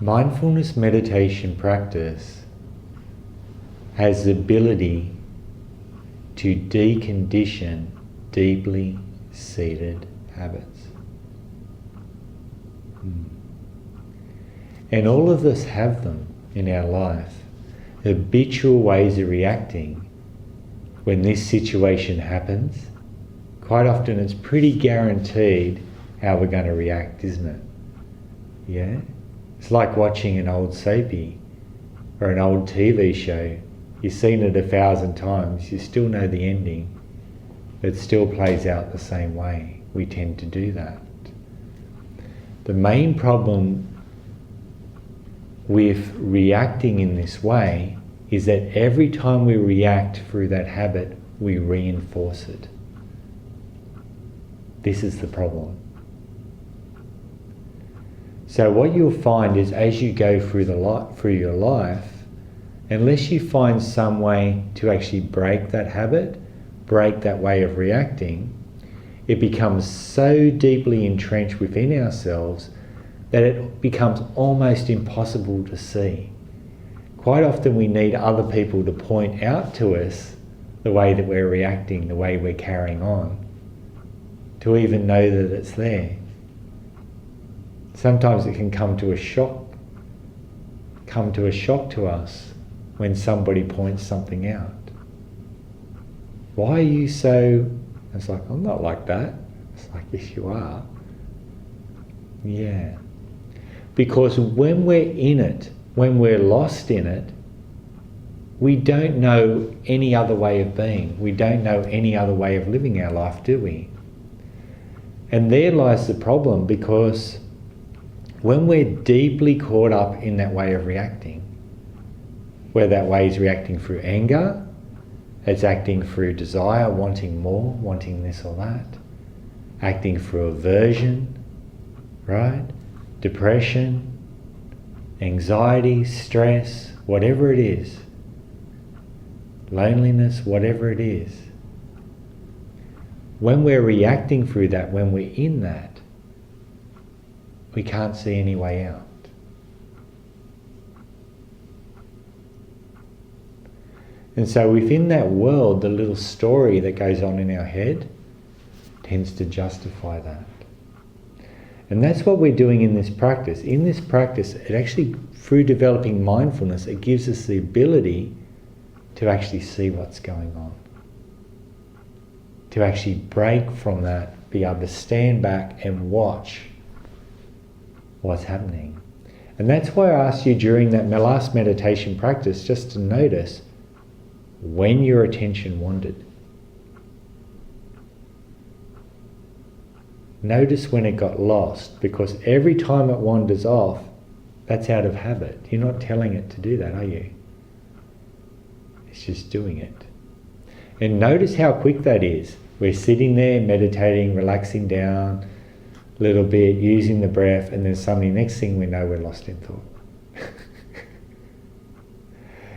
Mindfulness meditation practice has the ability to decondition deeply seated habits. And all of us have them in our life. Habitual ways of reacting when this situation happens. Quite often it's pretty guaranteed how we're going to react, isn't it? Yeah? It's like watching an old soapy or an old TV show. You've seen it 1,000 times, you still know the ending. It still plays out the same way. We tend to do that. The main problem with reacting in this way is that every time we react through that habit, we reinforce it. This is the problem. So what you'll find is as you go through your life, unless you find some way to actually break that habit, break that way of reacting, it becomes so deeply entrenched within ourselves that it becomes almost impossible to see. Quite often we need other people to point out to us the way that we're reacting, the way we're carrying on, to even know that it's there. Sometimes it can come to a shock to us when somebody points something out. Why are you so... It's like, I'm not like that. It's like, yes you are. Yeah. Because when we're in it, when we're lost in it, we don't know any other way of being. We don't know any other way of living our life, do we? And there lies the problem, because when we're deeply caught up in that way of reacting, where that way is reacting through anger, it's acting through desire, wanting more, wanting this or that, acting through aversion, right? Depression, anxiety, stress, whatever it is, loneliness, whatever it is. When we're reacting through that, when we're in that, we can't see any way out. And so within that world, the little story that goes on in our head tends to justify that. And that's what we're doing in this practice. In this practice, it actually, through developing mindfulness, it gives us the ability to actually see what's going on. To actually break from that, be able to stand back and watch what's happening. And that's why I asked you during that last meditation practice just to notice when your attention wandered. Notice when it got lost, because every time it wanders off, that's out of habit. You're not telling it to do that, are you? It's just doing it. And notice how quick that is. We're sitting there meditating, relaxing down a little bit, using the breath, and then suddenly next thing we know, we're lost in thought.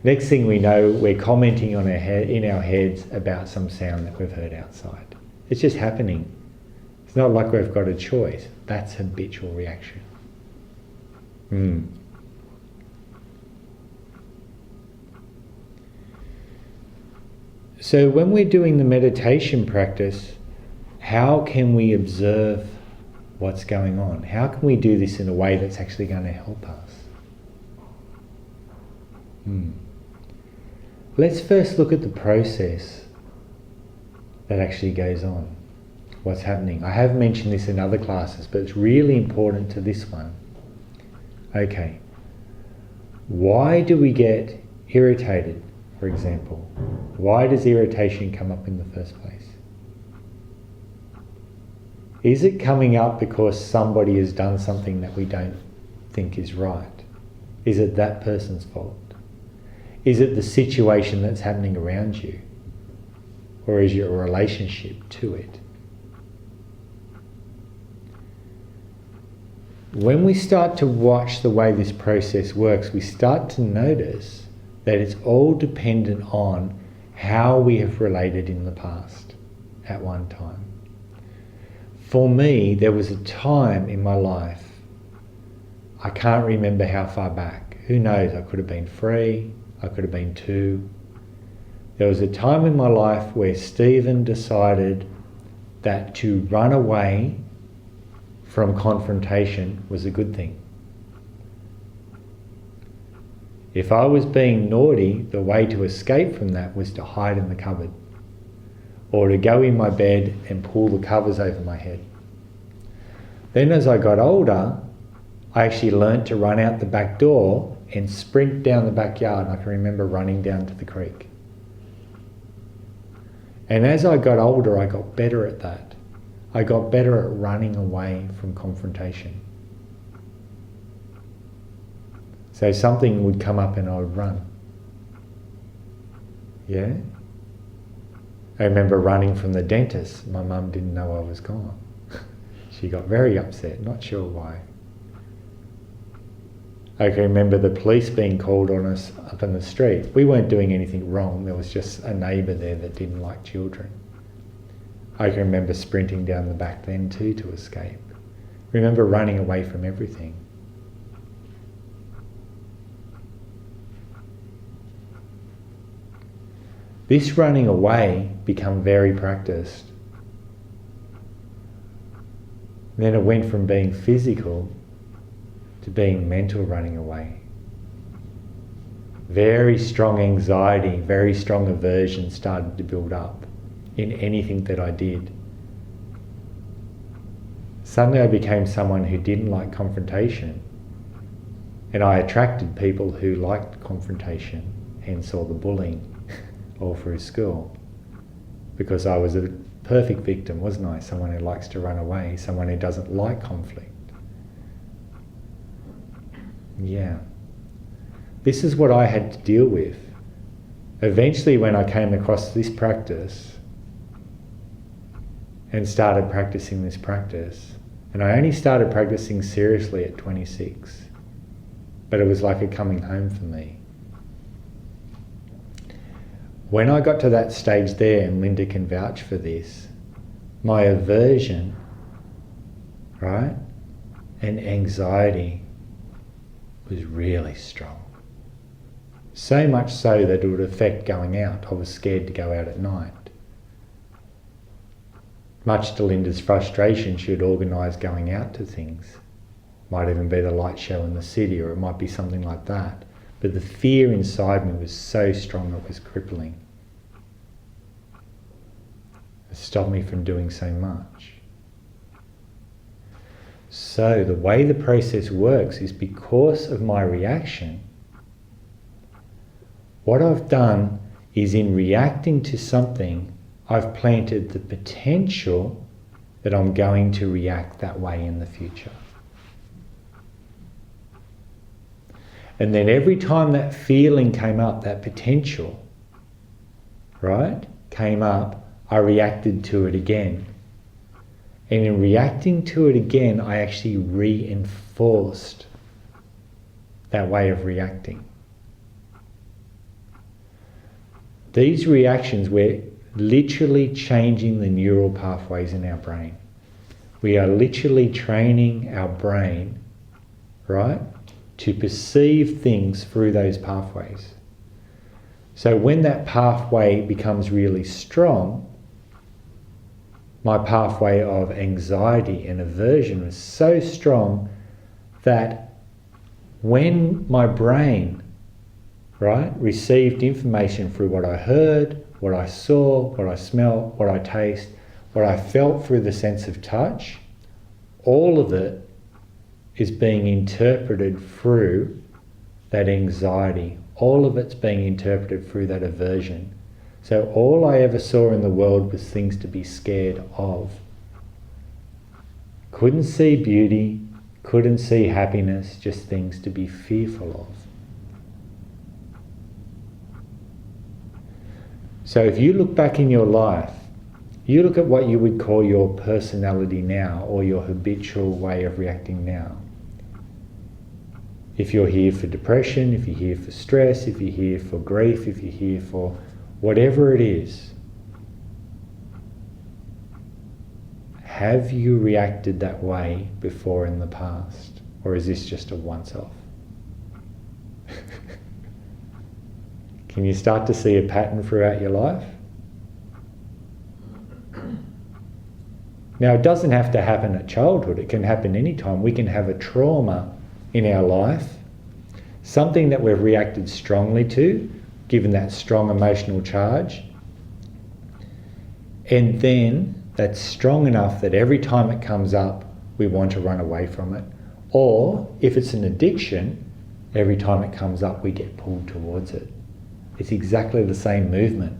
Next thing we know, we're commenting on in our heads about some sound that we've heard outside. It's just happening. It's not like we've got a choice. That's habitual reaction. So when we're doing the meditation practice, how can we observe what's going on? How can we do this in a way that's actually going to help us? Let's first look at the process that actually goes on. What's happening. I have mentioned this in other classes, but it's really important to this one. Okay. Why do we get irritated, for example? Why does irritation come up in the first place? Is it coming up because somebody has done something that we don't think is right? Is it that person's fault? Is it the situation that's happening around you? Or is your relationship to it? When we start to watch the way this process works, we start to notice that it's all dependent on how we have related in the past at one time. For me, there was a time in my life I can't remember how far back. Who knows? I could have been 3, I could have been 2. There was a time in my life where Stephen decided that to run away from confrontation was a good thing. If I was being naughty, the way to escape from that was to hide in the cupboard, or to go in my bed and pull the covers over my head. Then as I got older, I actually learnt to run out the back door and sprint down the backyard. I can remember running down to the creek. And as I got older, I got better at that. I got better at running away from confrontation. So something would come up and I would run. Yeah? I remember running from the dentist. My mum didn't know I was gone. She got very upset, not sure why. I can remember the police being called on us up in the street. We weren't doing anything wrong, there was just a neighbour there that didn't like children. I can remember sprinting down the back then too to escape. Remember running away from everything. This running away became very practiced. Then it went from being physical to being mental running away. Very strong anxiety, very strong aversion started to build up in anything that I did. Suddenly I became someone who didn't like confrontation, and I attracted people who liked confrontation, hence all the bullying all through school, because I was a perfect victim, wasn't I? Someone who likes to run away, someone who doesn't like conflict. Yeah. This is what I had to deal with. Eventually, when I came across this practice and started practicing this practice, and I only started practicing seriously at 26, but it was like a coming home for me. When I got to that stage there, and Linda can vouch for this, my aversion, right, and anxiety was really strong. So much so that it would affect going out. I was scared to go out at night. Much to Linda's frustration, she would organise going out to things. Might even be the light show in the city, or it might be something like that. But the fear inside me was so strong it was crippling. It stopped me from doing so much. So the way the process works is because of my reaction, what I've done is in reacting to something, I've planted the potential that I'm going to react that way in the future. And then every time that feeling came up, that potential, right, came up, I reacted to it again. And in reacting to it again, I actually reinforced that way of reacting. These reactions, we're literally changing the neural pathways in our brain. We are literally training our brain, right, to perceive things through those pathways. So when that pathway becomes really strong, my pathway of anxiety and aversion was so strong that when my brain, right, received information through what I heard, what I saw, what I smelled, what I tasted, what I felt through the sense of touch, all of it is being interpreted through that anxiety. All of it's being interpreted through that aversion. So all I ever saw in the world was things to be scared of. Couldn't see beauty, couldn't see happiness, just things to be fearful of. So if you look back in your life, you look at what you would call your personality now, or your habitual way of reacting now. If you're here for depression, if you're here for stress, if you're here for grief, if you're here for whatever it is, have you reacted that way before in the past? Or is this just a once-off? Can you start to see a pattern throughout your life? Now, it doesn't have to happen at childhood. It can happen anytime. We can have a trauma in our life, something that we've reacted strongly to, given that strong emotional charge, and then that's strong enough that every time it comes up, we want to run away from it. Or, if it's an addiction, every time it comes up, we get pulled towards it. It's exactly the same movement.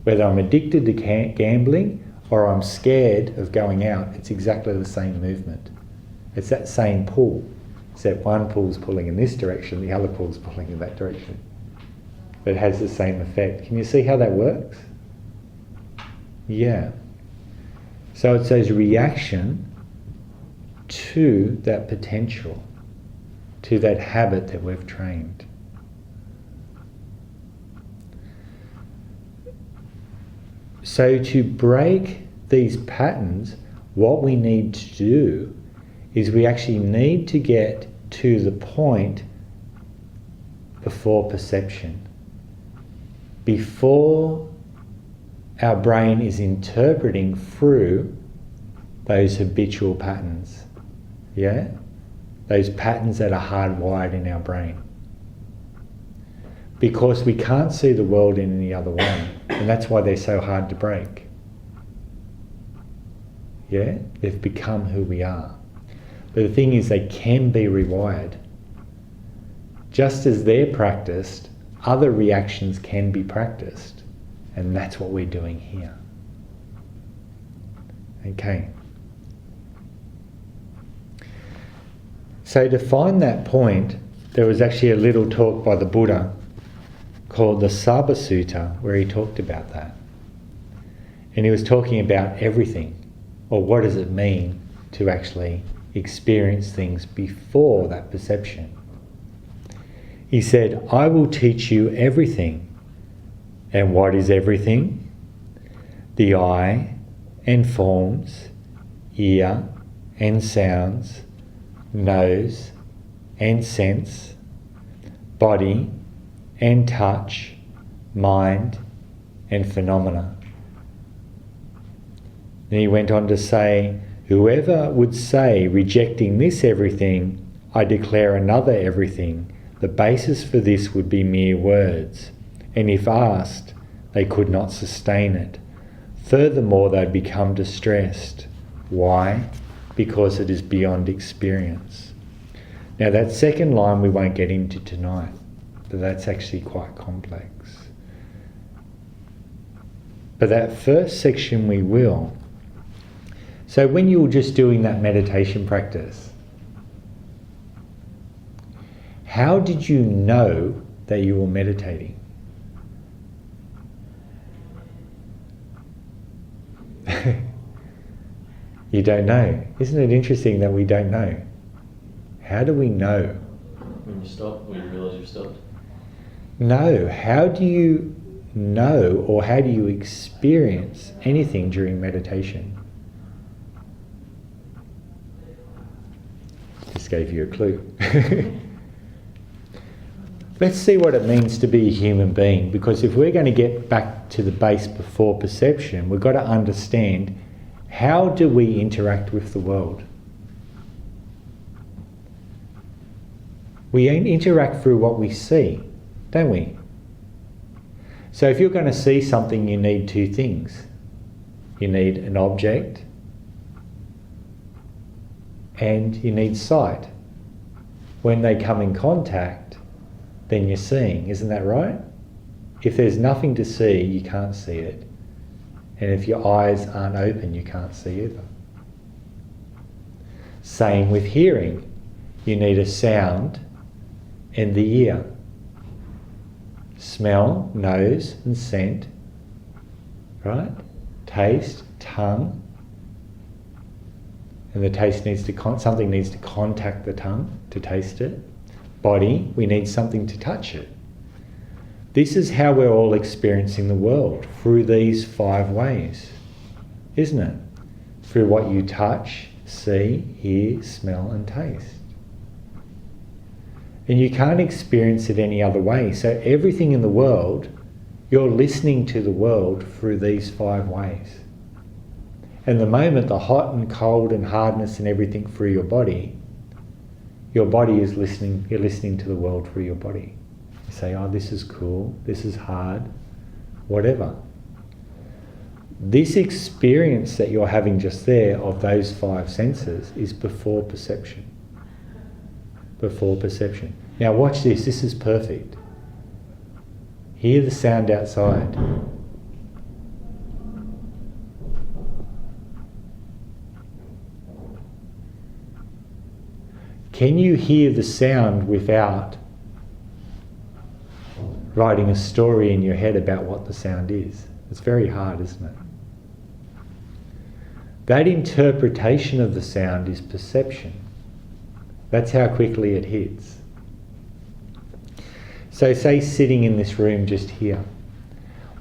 Whether I'm addicted to gambling or I'm scared of going out, it's exactly the same movement. It's that same pull. Except one pull's pulling in this direction, the other pull's pulling in that direction. But it has the same effect. Can you see how that works? Yeah. So it's a reaction to that potential, to that habit that we've trained. So to break these patterns, what we need to do is we actually need to get to the point before perception. Before our brain is interpreting through those habitual patterns. Yeah? Those patterns that are hardwired in our brain. Because we can't see the world in any other way. And that's why they're so hard to break. Yeah? They've become who we are. But the thing is, they can be rewired. Just as they're practiced, other reactions can be practiced. And that's what we're doing here. Okay. So to find that point, there was actually a little talk by the Buddha called the Sabha Sutta, where he talked about that. And he was talking about everything, or what does it mean to actually experience things before that perception. He said, I will teach you everything. And what is everything? The eye and forms, ear and sounds, nose and sense, body and touch, mind and phenomena. And he went on to say, whoever would say, rejecting this everything, I declare another everything, the basis for this would be mere words, and if asked, they could not sustain it. Furthermore, they'd become distressed. Why? Because it is beyond experience. Now that second line we won't get into tonight, but that's actually quite complex. But that first section we will. So when you were just doing that meditation practice, how did you know that you were meditating? You don't know. Isn't it interesting that we don't know? How do we know? When you stop, when you realise you've stopped. No. How do you know, or how do you experience anything during meditation? Just gave you a clue. Let's see what it means to be a human being, because if we're going to get back to the base before perception, we've got to understand, how do we interact with the world? We interact through what we see, don't we? So if you're going to see something, you need two things. You need an object and you need sight. When they come in contact, then you're seeing, isn't that right? If there's nothing to see, you can't see it. And if your eyes aren't open, you can't see either. Same with hearing. You need a sound and the ear. Smell, nose and scent, right? Taste, tongue. And the taste needs to, something needs to contact the tongue to taste it. Body, we need something to touch it. This is how we're all experiencing the world, through these 5 ways, isn't it? Through what you touch, see, hear, smell and taste. And you can't experience it any other way. So everything in the world, you're listening to the world through these 5 ways. And the moment the hot and cold and hardness and everything through your body is listening, you're listening to the world through your body. You say, oh, this is cool, this is hard, whatever. This experience that you're having just there of those 5 senses is before perception. Before perception. Now watch this, this is perfect. Hear the sound outside. Can you hear the sound without writing a story in your head about what the sound is? It's very hard, isn't it? That interpretation of the sound is perception. That's how quickly it hits. So say sitting in this room just here,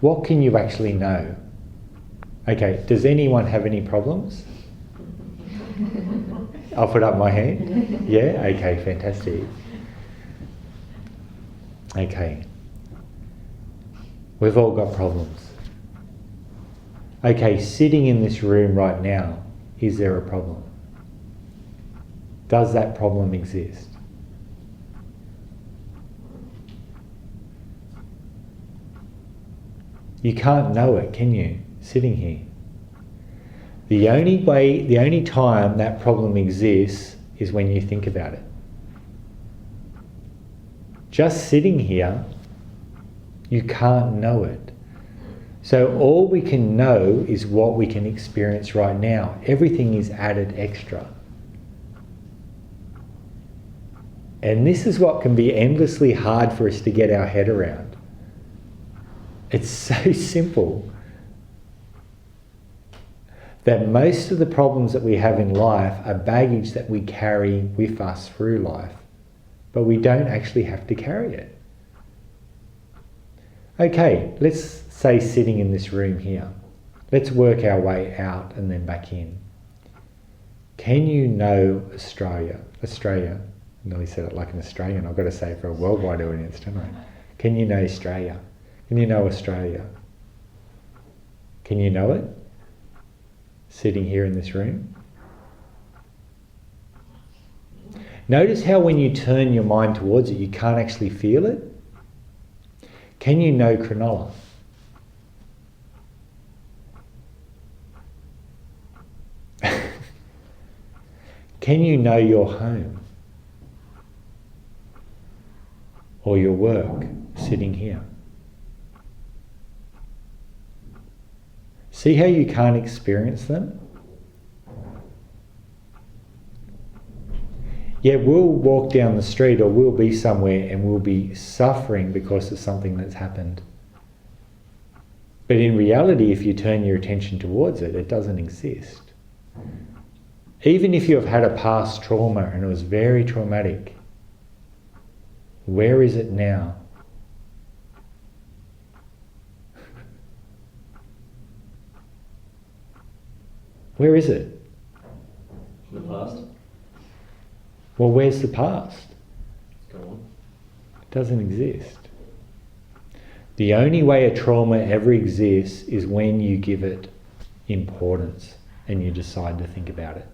what can you actually know? Okay, does anyone have any problems? I'll put up my hand. Yeah? Okay, fantastic. Okay. We've all got problems. Okay, sitting in this room right now, is there a problem? Does that problem exist? You can't know it, can you? Sitting here. The only time that problem exists is when you think about it. Just sitting here, you can't know it. So all we can know is what we can experience right now. Everything is added extra. And this is what can be endlessly hard for us to get our head around. It's so simple that most of the problems that we have in life are baggage that we carry with us through life, but we don't actually have to carry it. Okay, let's say sitting in this room here. Let's work our way out and then back in. Can you know Australia? Australia. I nearly said it like an Australian. I've got to say it for a worldwide audience, don't I? Can you know Australia? Can you know Australia? Can you know it? Sitting here in this room. Notice how when you turn your mind towards it, you can't actually feel it. Can you know Cronulla? Can you know your home? Or your work, sitting here? See how you can't experience them? Yeah, we'll walk down the street or we'll be somewhere and we'll be suffering because of something that's happened. But in reality, if you turn your attention towards it, it doesn't exist. Even if you've had a past trauma and it was very traumatic, where is it now? Where is it? The past. Well, where's the past? Go on. It doesn't exist. The only way a trauma ever exists is when you give it importance and you decide to think about it.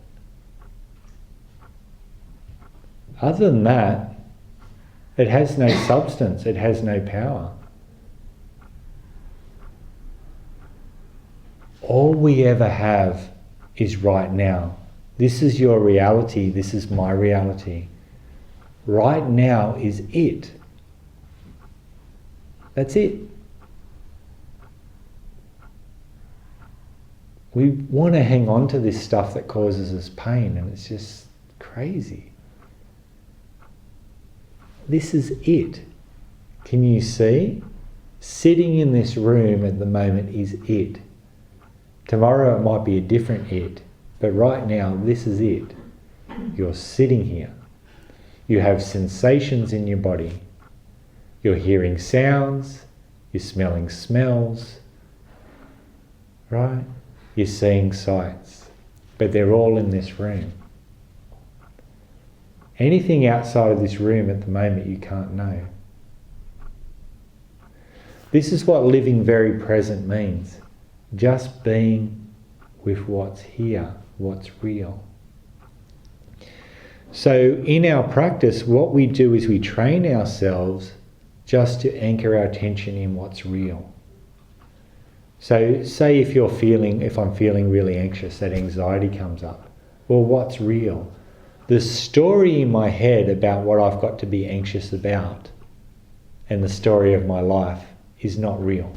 Other than that, it has no substance, it has no power. All we ever have is right now. This is your reality, this is my reality. Right now is it. That's it. We want to hang on to this stuff that causes us pain, and it's just crazy. This is it. Can you see? Sitting in this room at the moment is it. Tomorrow it might be a different it, but right now this is it. You're sitting here. You have sensations in your body. You're hearing sounds, you're smelling smells, right? You're seeing sights, but they're all in this room. Anything outside of this room at the moment you can't know. This is what living very present means. Just being with what's here, what's real. So in our practice, what we do is we train ourselves just to anchor our attention in what's real. So say if I'm feeling really anxious, that anxiety comes up. Well, what's real? The story in my head about what I've got to be anxious about and the story of my life is not real.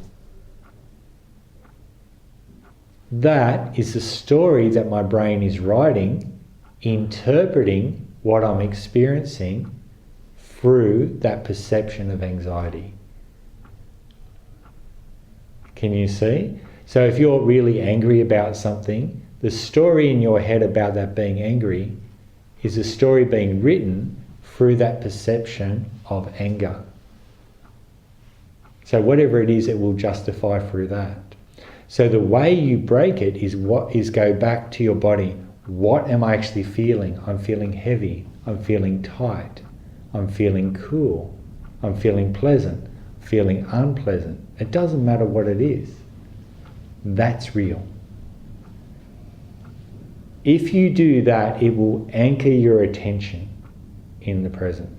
That is the story that my brain is writing, interpreting what I'm experiencing through that perception of anxiety. Can you see? So if you're really angry about something, the story in your head about that being angry is a story being written through that perception of anger. So whatever it is, it will justify through that. So the way you break it is go back to your body. What am I actually feeling? I'm feeling heavy. I'm feeling tight. I'm feeling cool. I'm feeling pleasant. Feeling unpleasant. It doesn't matter what it is. That's real. If you do that, it will anchor your attention in the present.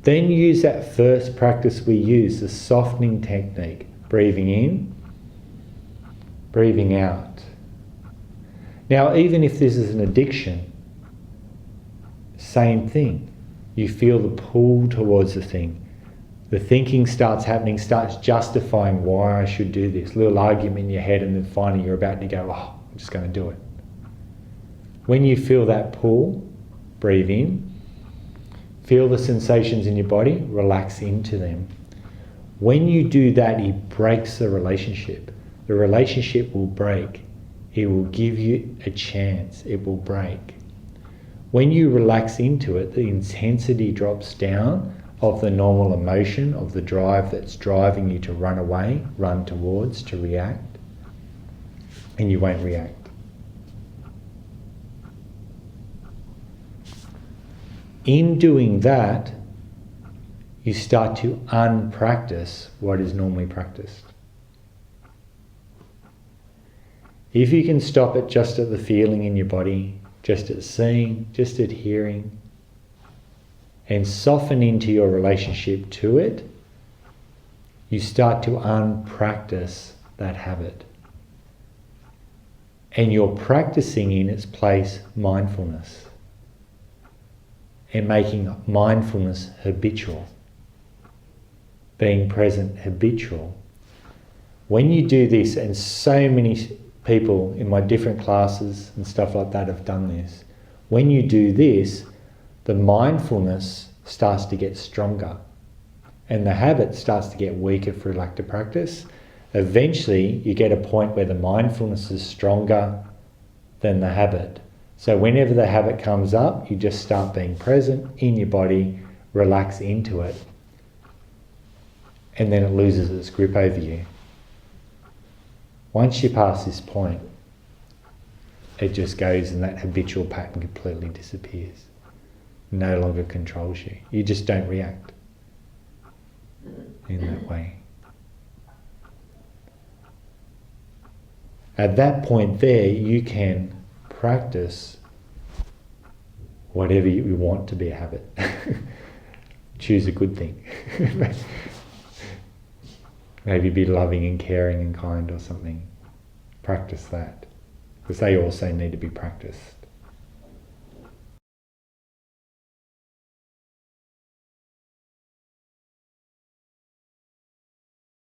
Then use that first practice we use, the softening technique. Breathing in, breathing out. Now, even if this is an addiction, same thing. You feel the pull towards the thing. The thinking starts happening, starts justifying why I should do this. Little argument in your head, and then finally you're about to go, I'm just going to do it. When you feel that pull, breathe in. Feel the sensations in your body, relax into them. When you do that, it breaks the relationship. The relationship will break. It will give you a chance. It will break. When you relax into it, the intensity drops down of the normal emotion, of the drive that's driving you to run away, run towards, to react, and you won't react. In doing that, you start to unpractice what is normally practiced. If you can stop it just at the feeling in your body, just at seeing, just at hearing, and soften into your relationship to it, you start to unpractice that habit. And you're practicing in its place mindfulness. And making mindfulness habitual. Being present habitual. When you do this, and so many people in my different classes and stuff like that have done this, when you do this, the mindfulness starts to get stronger. And the habit starts to get weaker through lack of practice. Eventually, you get a point where the mindfulness is stronger than the habit. So whenever the habit comes up, you just start being present in your body, relax into it, and then it loses its grip over you. Once you pass this point, it just goes and that habitual pattern completely disappears. No longer controls you. You just don't react in that way. At that point there, you can practice whatever you want to be a habit. Choose a good thing. Maybe be loving and caring and kind or something. Practice that. Because they also need to be practiced.